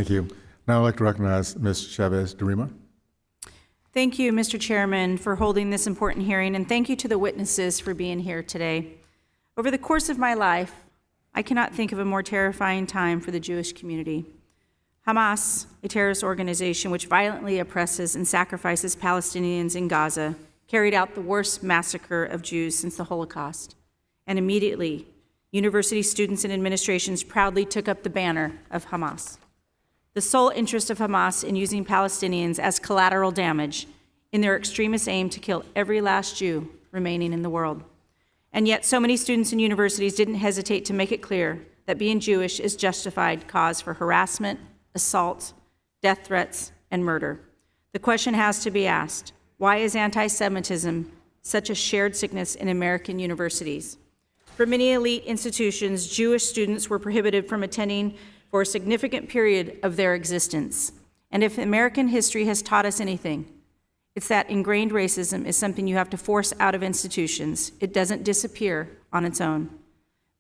Thank you. Now I'd like to recognize Ms. Chavez-Deremer. Thank you, Mr. Chairman, for holding this important hearing, and thank you to the witnesses for being here today. Over the course of my life, I cannot think of a more terrifying time for the Jewish community. Hamas, a terrorist organization which violently oppresses and sacrifices Palestinians in Gaza, carried out the worst massacre of Jews since the Holocaust. And immediately, university students and administrations proudly took up the banner of Hamas. The sole interest of Hamas in using Palestinians as collateral damage in their extremist aim to kill every last Jew remaining in the world. And yet so many students and universities didn't hesitate to make it clear that being Jewish is justified cause for harassment, assault, death threats, and murder. The question has to be asked, why is anti-Semitism such a shared sickness in American universities? For many elite institutions, Jewish students were prohibited from attending for a significant period of their existence. And if American history has taught us anything, it's that ingrained racism is something you have to force out of institutions. It doesn't disappear on its own.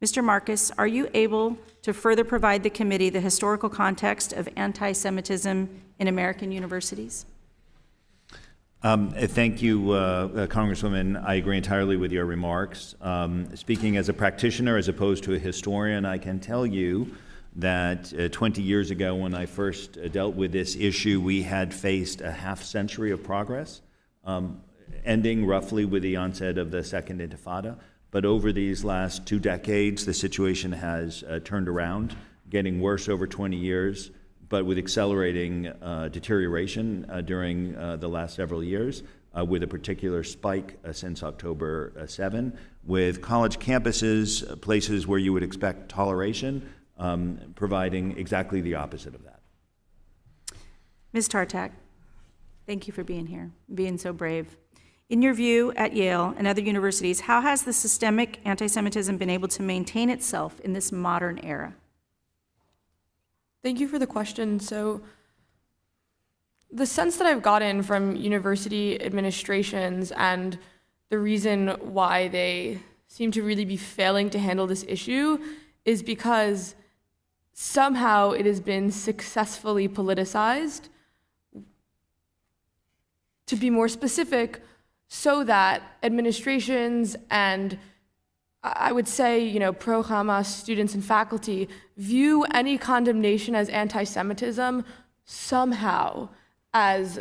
Mr. Marcus, are you able to further provide the committee the historical context of anti-Semitism in American universities? Thank you, Congresswoman. I agree entirely with your remarks. Speaking as a practitioner as opposed to a historian, I can tell you that 20 years ago when I first dealt with this issue, we had faced a half century of progress, ending roughly with the onset of the Second Intifada. But over these last 2 decades, the situation has turned around, getting worse over 20 years, but with accelerating deterioration during the last several years, with a particular spike since October 7, with college campuses, places where you would expect toleration, providing exactly the opposite of that. Ms. Tartak, thank you for being here, being so brave. In your view, at Yale and other universities, how has the systemic anti-Semitism been able to maintain itself in this modern era? Thank you for the question. So the sense that I've gotten from university administrations and the reason why they seem to really be failing to handle this issue is because somehow it has been successfully politicized. To be more specific, so that administrations and I would say, pro-Hamas students and faculty view any condemnation as anti-Semitism somehow as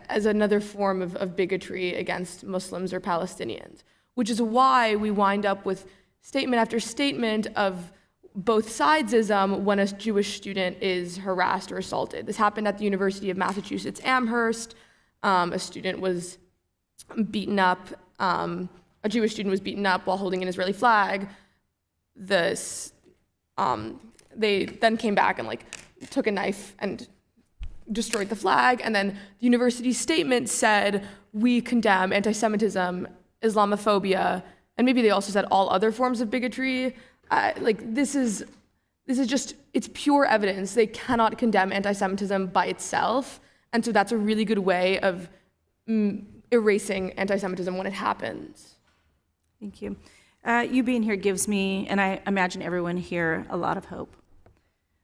another form of bigotry against Muslims or Palestinians, which is why we wind up with statement after statement of both sidesism when a Jewish student is harassed or assaulted. This happened at the University of Massachusetts Amherst. A student was beaten up. A Jewish student was beaten up while holding an Israeli flag. They then came back and took a knife and destroyed the flag. And then the university's statement said, we condemn anti-Semitism, Islamophobia, and maybe they also said all other forms of bigotry. This is just, it's pure evidence. They cannot condemn anti-Semitism by itself. And so that's a really good way of erasing anti-Semitism when it happens. Thank you. You being here gives me, and I imagine everyone here, a lot of hope.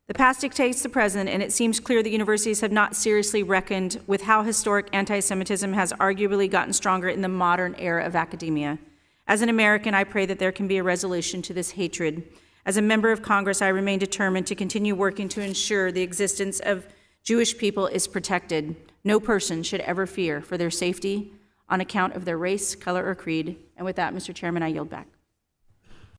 The past dictates the present, and it seems clear that universities have not seriously reckoned with how historic anti-Semitism has arguably gotten stronger in the modern era of academia. As an American, I pray that there can be a resolution to this hatred. As a member of Congress, I remain determined to continue working to ensure the existence of Jewish people is protected. No person should ever fear for their safety on account of their race, color, or creed. And with that, Mr. Chairman, I yield back.